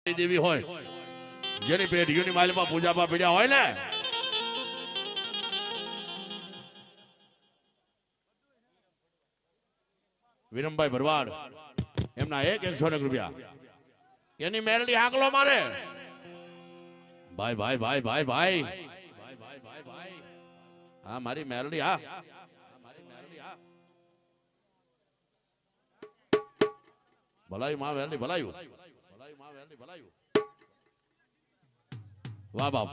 દેવી હોય જેની પેઢીઓની માલમાં પૂજામાં પીડ્યા હોય ને વિરમભાઈ ભરવાડ એમના 100 રૂપિયા એની મેરડી હાકલો મારે ભાઈ ભાઈ ભાઈ ભાઈ ભાઈ હા મારી મેરડી હા ભલાયું માં વેરડી ભલાયું વાહ બાપ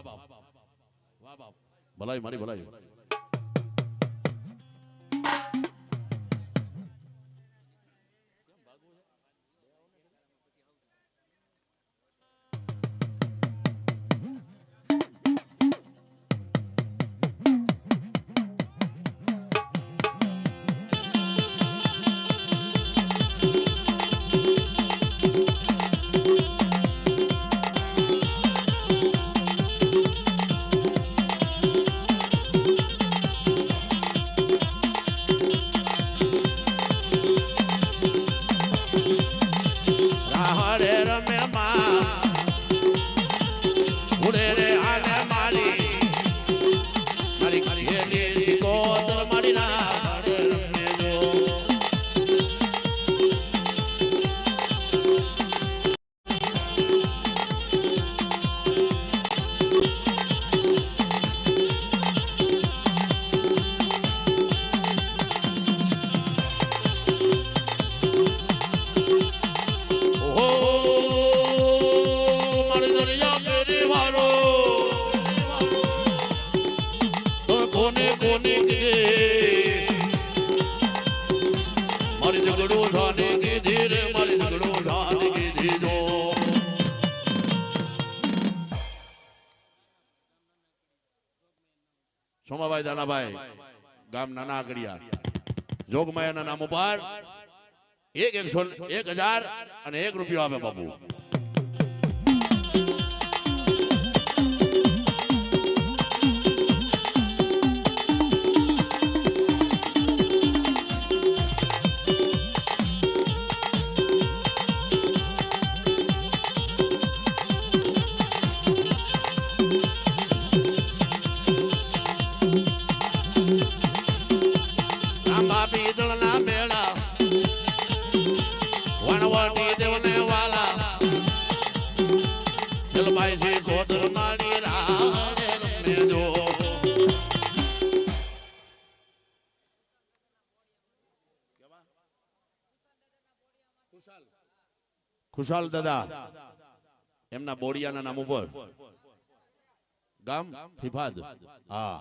ભલાયું મારી ભલાયું સોમાભાઈ દાનાભાઈ ગામ નાના આગળિયા જોગમાયાના નામ ઉપર 1001 રૂપિયો આપે બાપુ ખુશાલ દાદા એમના બોડિયાના નામ ઉપર ગામ ફિફાદ હા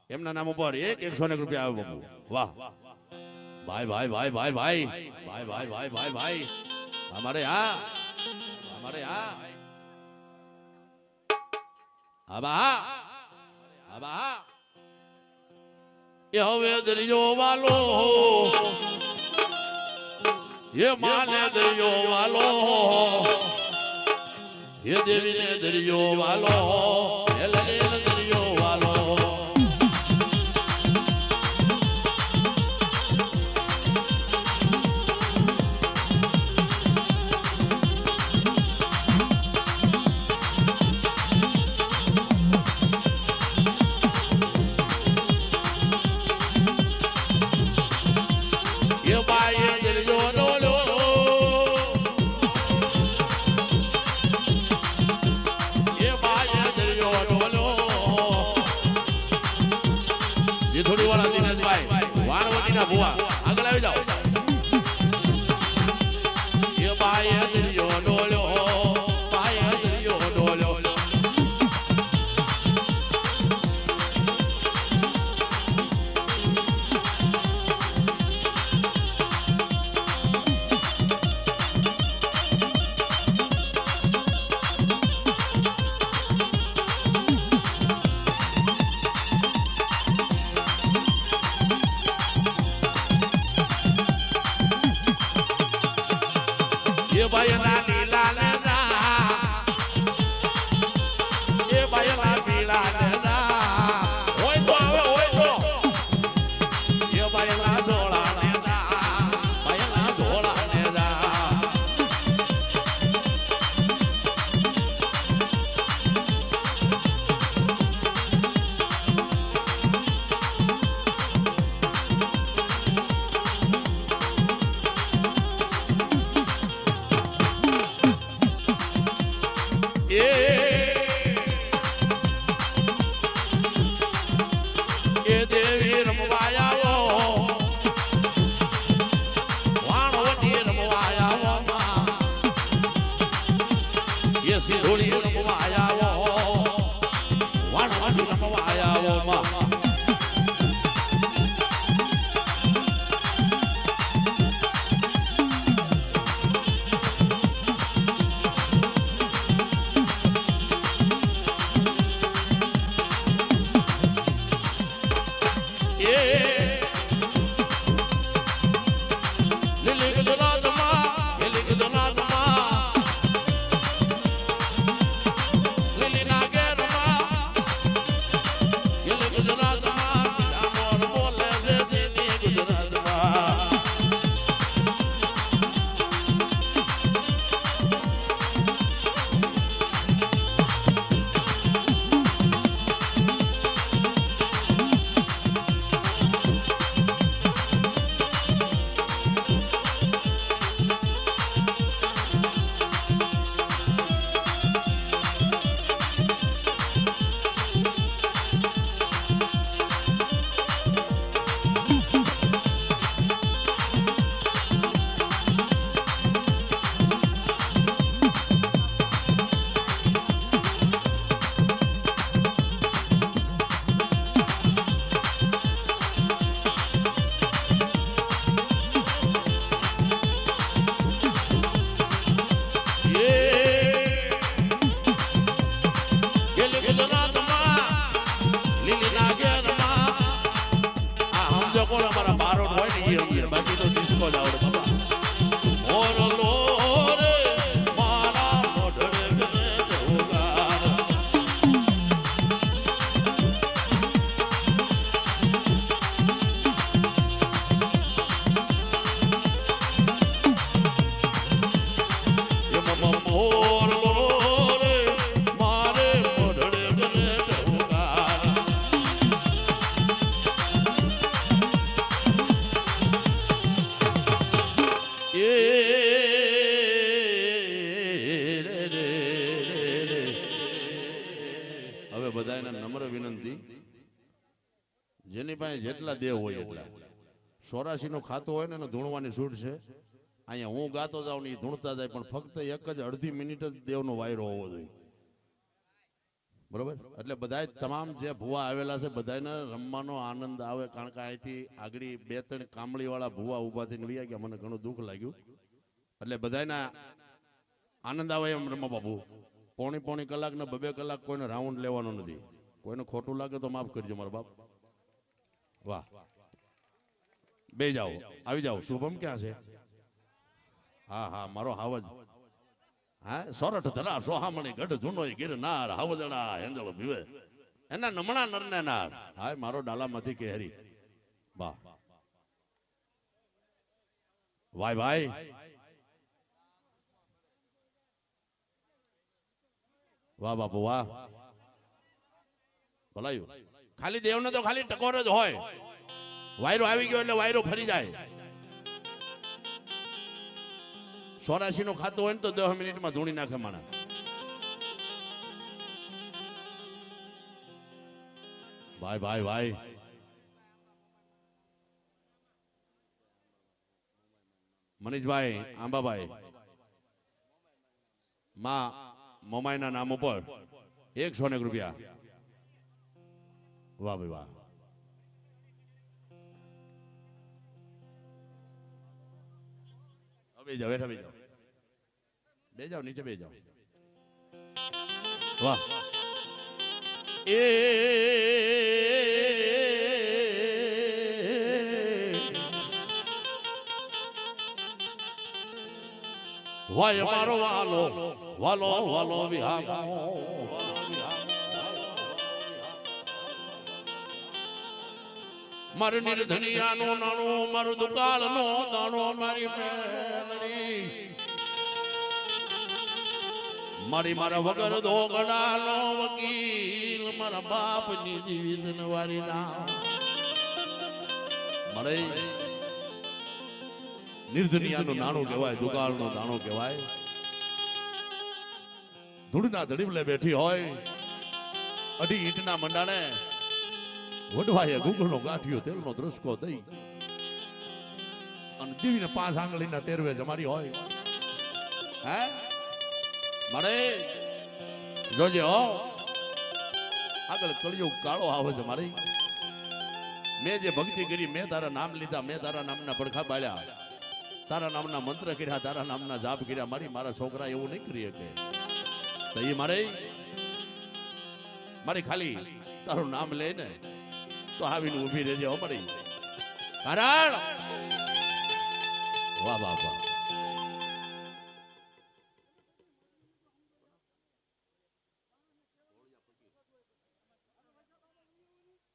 એમના નામ ઉપર 101 રૂપિયા આવે બાપુ વાહ ભાઈ ભાઈ ભાઈ ભાઈ ભાઈ ભાઈ ભાઈ ભાઈ ભાઈ ભાઈ हमारे यहाँ ये हवे दरियो वालो ये माने दरियो वालो ये देवी ने दरियो वालो ये लगे दरियो वालो थोड़ी वाला दिनेश भाई वाणवती ना बुआ आगे આવી જાઓ ये बाय दरियो डोलो बाय दरियो डोलो સિંધોળી રમવા આયાવો વાણવાણી રમવા આયાવો માં જેની પાસે જેટલા દેવ હોય એટલા 84 નું ખાતું હોય ને ધૂણવાની છૂટ છે અહીંયા હું ગાતો જાઉં ને ધૂણતા જાય પણ ફક્ત એક જ અડધી મિનિટ જ દેવનો વાયરો હોવો જોઈએ બરોબર એટલે બધા તમામ જે ભુવા આવેલા છે બધાને રમવાનો આનંદ આવે કારણ કે અહીંથી આગળ 2-3 કામળી વાળા ભુવા ઉભા થઈને વયા ગયા મને ઘણું દુઃખ લાગ્યું એટલે બધાને આનંદ આવે એમ રમવા બાપુ પોણી કલાક ને 2 કલાક કોઈને રાઉન્ડ લેવાનો નથી કોઈને ખોટું લાગે તો માફ કરજો મારા બાપ વાહ બે જાઓ આવી જાઓ શુભમ ક્યાં છે હા હા મારો હાવજ હા સોરઠ ધરા સોહામણી ગઢ જૂનો ગિરનાર હાવજડા હેંજળ ભીવે એના નમણા નરને નાર હાય મારો ડાલામાંથી કેહરી વાહ વાય ભાઈ વાહ બાપુ વાહ ભલાયું ખાલી દેવને તો ખાલી ટકોર જ હોય વાયરો આવી ગયો એટલે વાયરો ફરી જાય 84 નો ખાતો હોય ને તો 10 મિનિટમાં ધૂણી નાખે માણા ભાઈ ભાઈ ભાઈ મનીષભાઈ આંબાભાઈ માં મોમાઈના નામ ઉપર 100 રૂપિયા વાહ ભાઈ વાહ બે જાઓ બેઠા બે જાઓ નીચે બે જાઓ વાહ એ વાય મારો વાલો વાલો વાલો વિહામો મારી નિર્ધનિયાનો નાનો મારો દુકાળનો દાણો મારી મેલડી મારી મારા વગર દોગડાનો વકીલ મારા બાપની જીવિત વારી ના મળે નિર્ધનિયાનું નાણું કહેવાય દુકાળનો દાણો કહેવાય ધૂળના ધડીવલે બેઠી હોય અઢી ઈંટના મંડાણે વડવાએ ગુગળનો ગાંઠિયો તેલનો દ્રસકો દઈ અને દીવીને 5 આંગળીના ટેરવે જમારી હોય હે મળે જોજે હો આગળ કળિયુગ કાળો આવે છે મારી. મેં જે ભક્તિ કરી, મેં તારા નામ લીધા, મેં તારા નામના પડખા બાળ્યા, તારા નામના મંત્ર કર્યા, તારા નામના જાપ કર્યા. મારા છોકરા એવું નહીં કરી શકે. તો એ મારી ખાલી તારું નામ લે ને તો આવીને ઊભી રહેજે હો મારી. કારણ વાહ વાહ વાહ.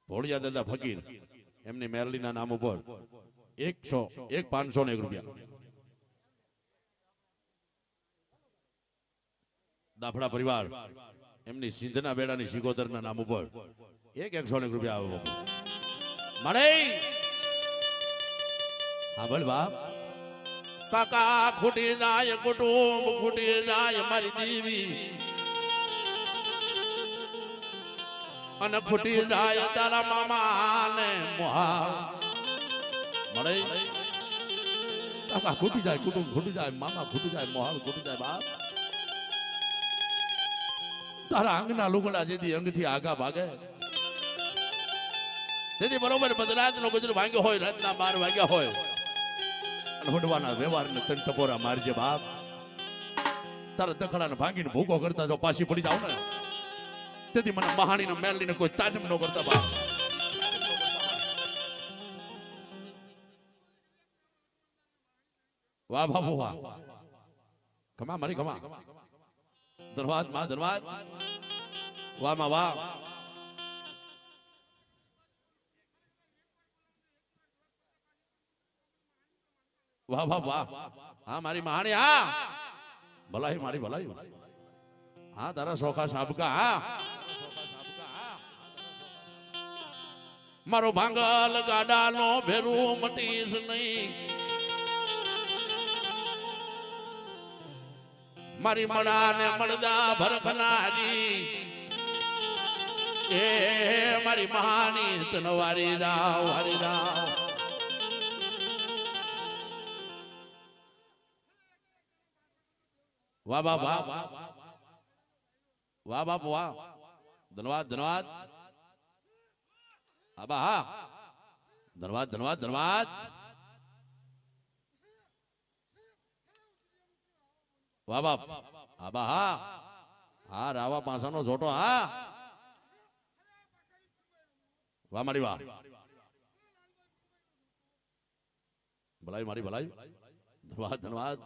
ભોળિયા દાદા ફકીર એમની મેરલીના નામ ઉપર 501 રૂપિયા. દાફડા પરિવાર એમની સિંધના બેડાની સિગોતરના નામ ઉપર 101 રૂપિયા આવે મળે. હા બોલ બાપ. કાકા ખૂટી જાય કુટુંબ, ખૂટી જાય મારી દેવી, અને ખૂટી જાય તારા મામા ને મોહાલ મળે. કાકા ખૂટી જાય, કુટુંબ ખૂટી જાય, મામા ખૂટી જાય, મોહાલ ખૂટી જાય. બાપ તારા અંગના લુગડા જેથી અંગથી આગા ભાગે તેથી બરોબર બદરાજ નો ગજર ભાંગ્યો હોય, રાતના 12 વાગ્યા હોય, હોડવાના વ્યવહાર ને તન ટપોરા મારજે બાપ. તારા દખડાને ભાંગીને ભૂકો કરતા જો પાછી પડી જાવ ને, તેથી મને મહાણી ને મેલડી ને કોઈ તાજમ ન કરતા બાપ. વાહ બાપુ વાહ. કમા મારી કમા. ધન્યવાદ માં ધન્યવાદ. વાહ માં વાહ. વાહ વાહ વાહ. હા મારી મહાણી. હા ભલાઈ મારી ભલાઈ. હા તારા સોખા સાબકા. હા મારો ભાંગલ ગાડા નો ભેરું મટીશ નહીં, મારી મડા ને મળદા ભરખનારી એ મારી મહાની તનવારી રાવ હરી રાવ. વાહ વાહ વાહ વાહ બાપ વાહ. ધન્યવાદ ધન્યવાદ. આબા હા ધન્યવાદ ધન્યવાદ ધન્યવાદ. વાહ બાપ. આબા હા હા. રાવા પાસાનો જોટો. હા વાહ મારી વાહ. ભલાઈ મારી ભલાઈ. ધન્યવાદ ધન્યવાદ.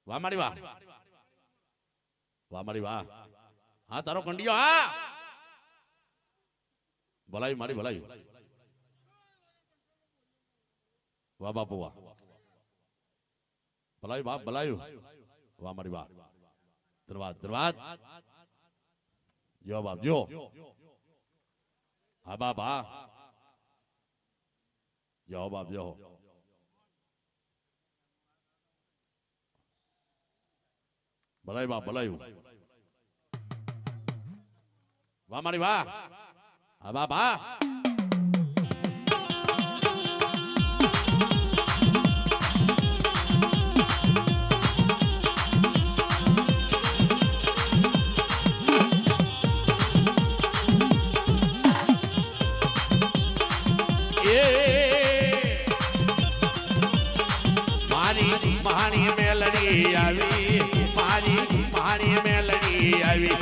વાહ મારી વાહ. વાહ મારી વાહ. હા તારો કંડિયો. હા ભલાઈ મારી ભલાઈ. વાહ બાપુ વાહ. ભલાઈ બાપ ભલાઈ. વાહ મારી વાહ. ધન્યવાદ ધન્યવાદ. જો બાપ જો. હા બાપ હા. જો બાપ જો. ભલાઈ બાપ ભલાઈ. વાહ મારી વાહ. હા બાપ હા. મારી મહાની મેલડી આવી, મારી મહાની મેલડી આવી.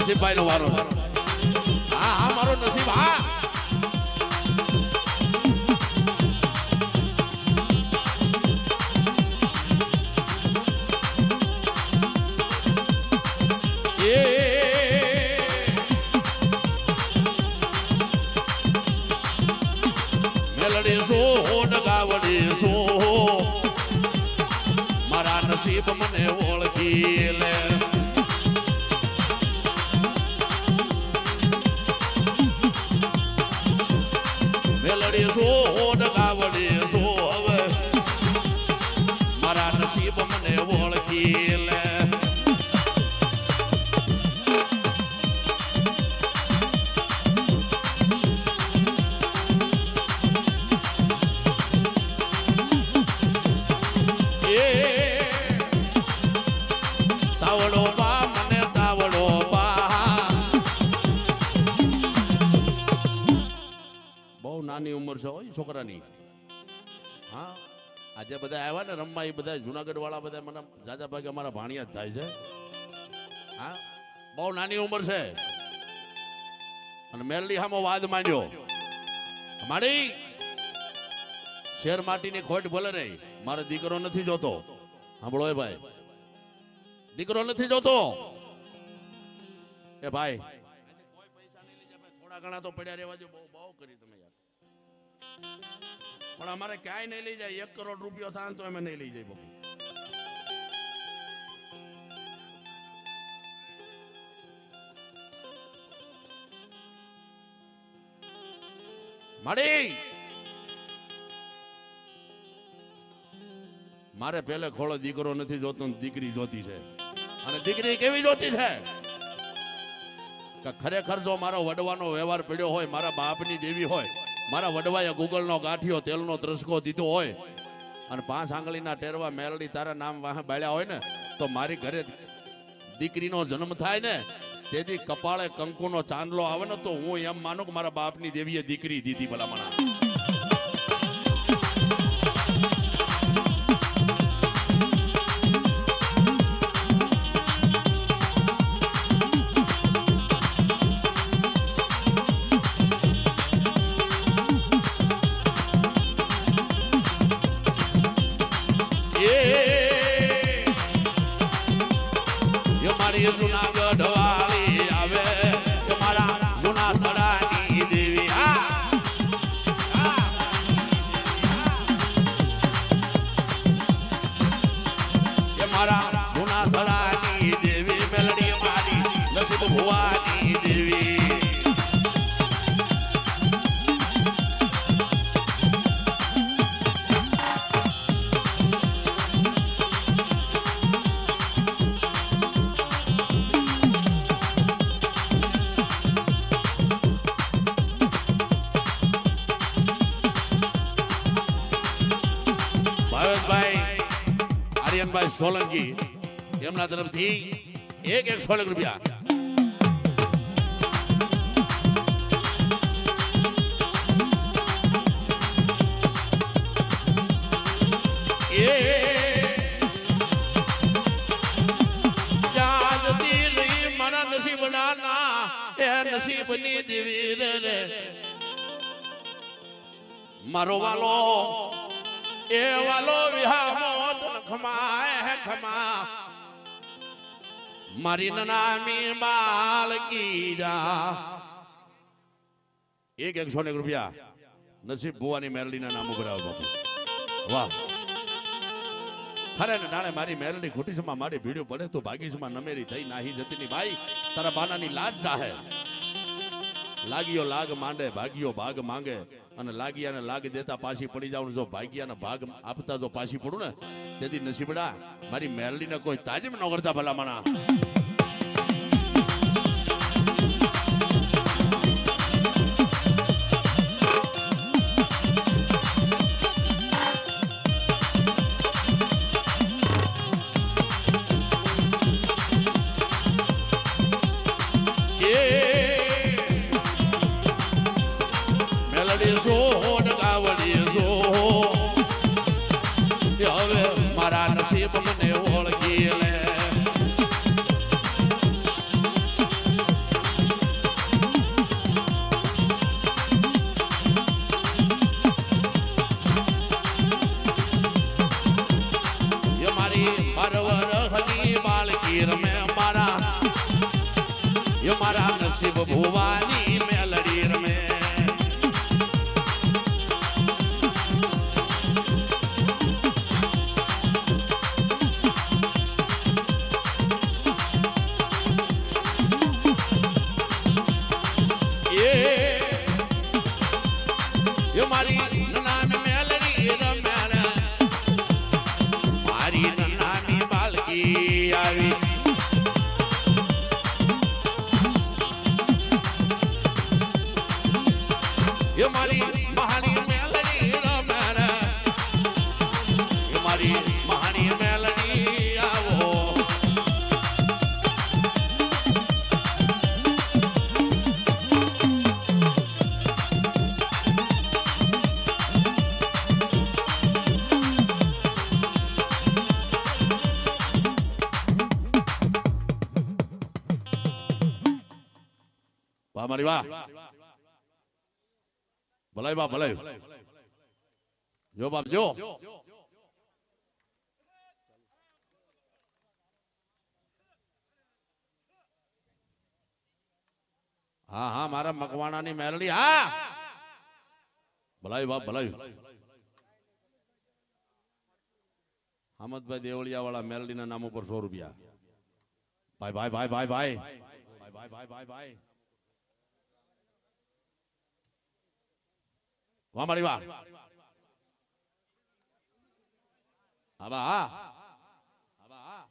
નસીબભાઈ નો વારો. હા હા મારો નસીબ. હા મેલડી સો ડગાવડી સો મારા નસીબ મને ઓળખી લે. મેલડી સોડ ગાવડી સો હવે મારા નસીબ મને ઓળખી લે તાવડો બા મને તાવડો બા બહુ નાની ઉંમર છે હોય છોકરાની હા આજે બધા આવ્યા ને રમવા એ બધા જુનાગઢ વાળા બધા મને જાજા ભાગે અમારા ભાણિયા જ થાય છે હા બહુ નાની ઉંમર છે અને મેલડી હામો વાદ માંડ્યો મારી શેર માટીની ખોટ ભલે રહી મારો દીકરો નથી જોતો સાંભળો એ ભાઈ દીકરો નથી જોતો એ ભાઈ કોઈ પૈસા નહીં લઈ જાય થોડા ઘણા તો પડ્યા રહેવા જો બહુ બહુ કરી તમે યાર પણ અમારે ક્યાંય નહીં લઈ જાય 1 કરોડ રૂપિયો થાય તો અમે નહીં લઈ જાય બાપુ માડી મારે પેલે ખોળો દીકરો નથી જોતો દીકરી જોતી છે અને દીકરી કેવી જોતી છે કે ખરેખર જો મારો વડવાનો વ્યવહાર પડ્યો હોય મારા બાપની દેવી હોય મારા વડવાએ ગૂગલનો ગાંઠિયો તેલનો ત્રસકો દીધો હોય અને 5 આંગળીના ટેરવા મેલડી તારા નામ વાહ બાળ્યા હોય ને તો મારી ઘરે દીકરીનો જન્મ થાય ને તેથી કપાળે કંકુનો ચાંદલો આવે ને તો હું એમ માનું કે મારા બાપની દેવીએ દીકરી દીધી ભલામણા જુનાગઢ વાળી આવે મારા જુના થડાની દેવી મારા જુના થડાની દેવી મેલડી મારી નસીબ ભુવાની દેવી આર્યનભાઈ સોલંકી એમના તરફથી 100 રૂપિયા મારા નસીબ નાના એ નસીબની દેવી રે મારો વાલો એ વાલો વિહામો ખમાય ખમા મારી નામી બાલકી જા 100 રૂપિયા નસીબ ભુવાની મેલડીના નામ ઉપર આવો બાપુ વાહ ખરે ને ડાણે મારી મેલડી ખોટી સમા મારી ભીડ્યો પડે તો ભાગીસમાં નમેરી થઈ નાહી જતીની ભાઈ તારા બાનાની લાજ જાહે લાગિયો લાગ માંડે ભાગ્યો ભાગ માંગે અને લાગિયાને લાગ દેતા પાછી પડી જાવ જો ભાગ્યાને ભાગ આપતા જો પાછી પડું ને તેથી નસીબડા મારી મેલડીને કોઈ તાજીમ ન કરતા ભલામણા મારા નસીબ મને ઓળખી લે મારી પરવર હની બાળકી રમે મારા નસીબ ભુવાની મેલડી રમે એ મારી નાની મેલડી રમ્યા મારી નાની બાલકી આવી એ મારી મહાની મેલડી રમ્યા એ મારી મહાની મેલડી આવો વાહ મારી વાહ ભલાઈ બાપ ભલાઈ જો બાપ જો હા હા મારા મકવાણાની મેલડી હા ભલાઈ બાપ ભલાઈ હામદભાઈ દેવળિયા વાળા મેલડી ના નામ ઉપર 100 રૂપિયા ભાઈ ભાઈ ભાઈ ભાઈ ભાઈ ભાઈ ભાઈ ભાઈ ભાઈ ભાઈ વાહ મારી વાહ આબા હા આબા હા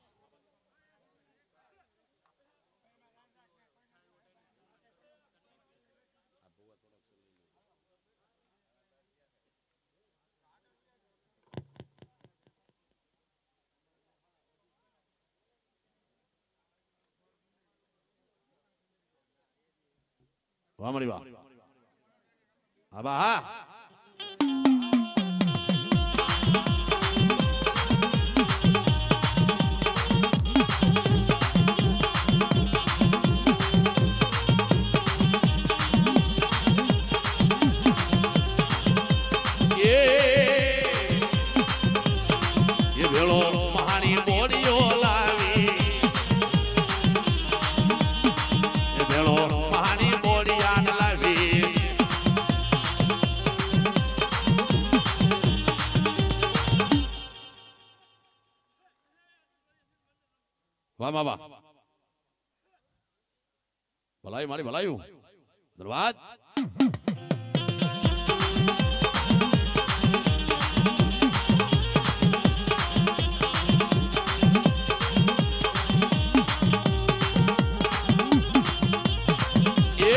વાહ મારી વાહ આબા હા વાહ વાહ ભલાઈ મારી ભલાયું ધન્યવાદ એ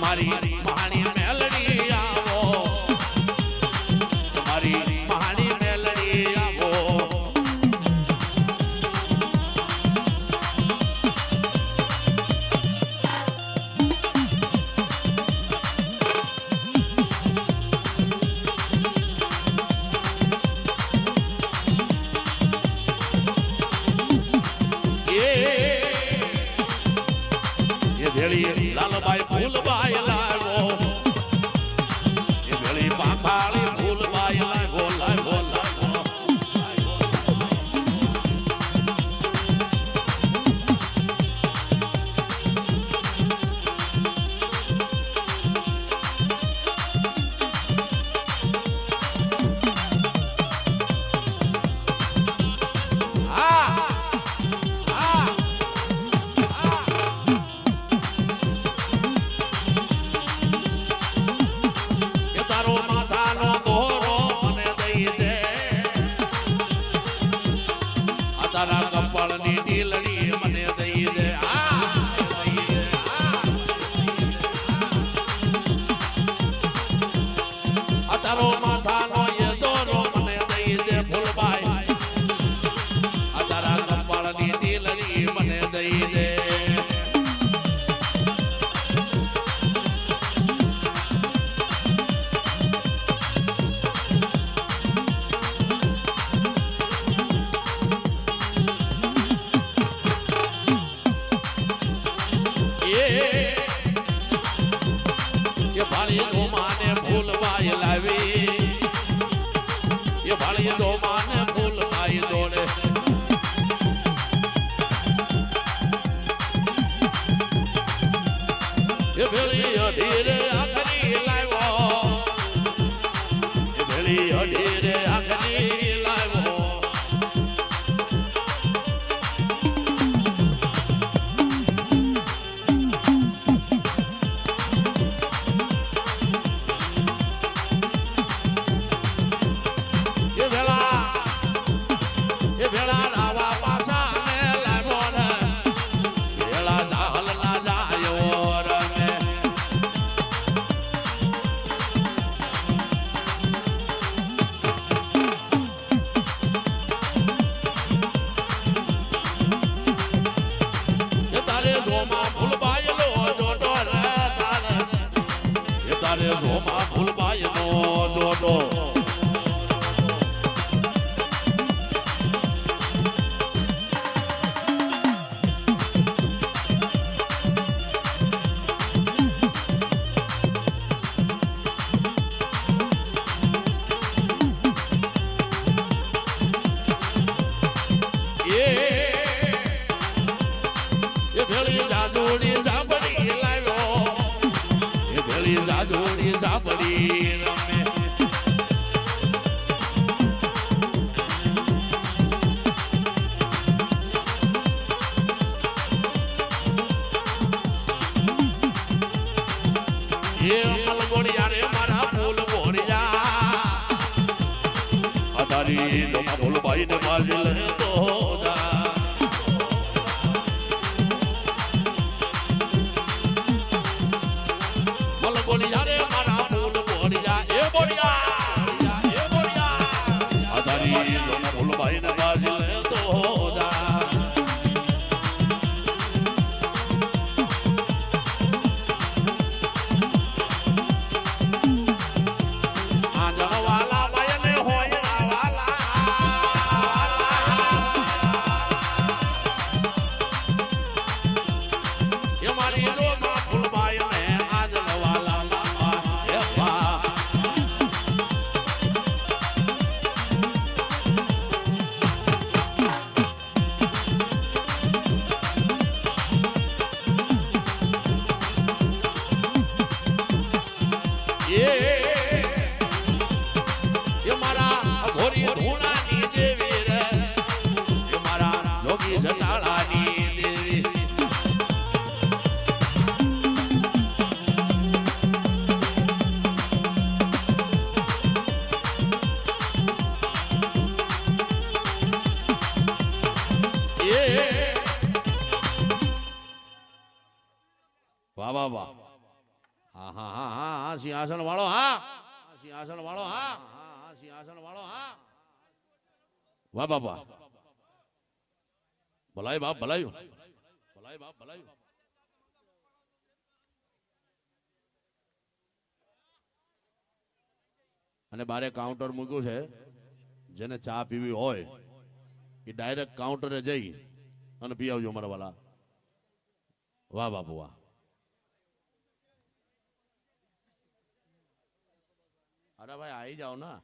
મારી મહાની મેલડી આવો મારી મહાની મેલડી આવો લાલભાઈ ફૂલભાઈ લાવો એ ભેળી પાંખાળી ફૂલભાઈ લાવો લાવો લાવો તારા કપાળની ઢીલડી મને દઈ દે આ તારો માથાનો એ દોરો મને દઈ દે ફૂલભાઈ આ તારા કપાળની ઢીલડી મને દઈ દે ભાળી તો માને ફૂલભાઈ લાવી એ ભાળી તો માને ફૂલભાઈ દોડે એ ભેળી અઢીરે આખરી લાવ્યો એ ભેળી અઢીરે આખરી લાવ્યો રે જોમા ફૂલબાઈ નો જોડો ફૂલબાઈ ને બાજી લે તો વાહ વાહ વાહ હા હા હા હા સિંહાસન વાળો હા સિંહાસન વાળો હા હા સિંહાસન વાળો હા વાહ બાપા ભલાઈ બાપ ભલાયું ભલાઈ બાપ ભલાયું અને બારે કાઉન્ટર મૂક્યું છે જેને ચા પીવી હોય એ ડાયરેક્ટ કાઉન્ટરે જઈ અને પી આવજો મારા વાલા વાહ બાપુ વાહ અરે ભાઈ આવી જાઓ ના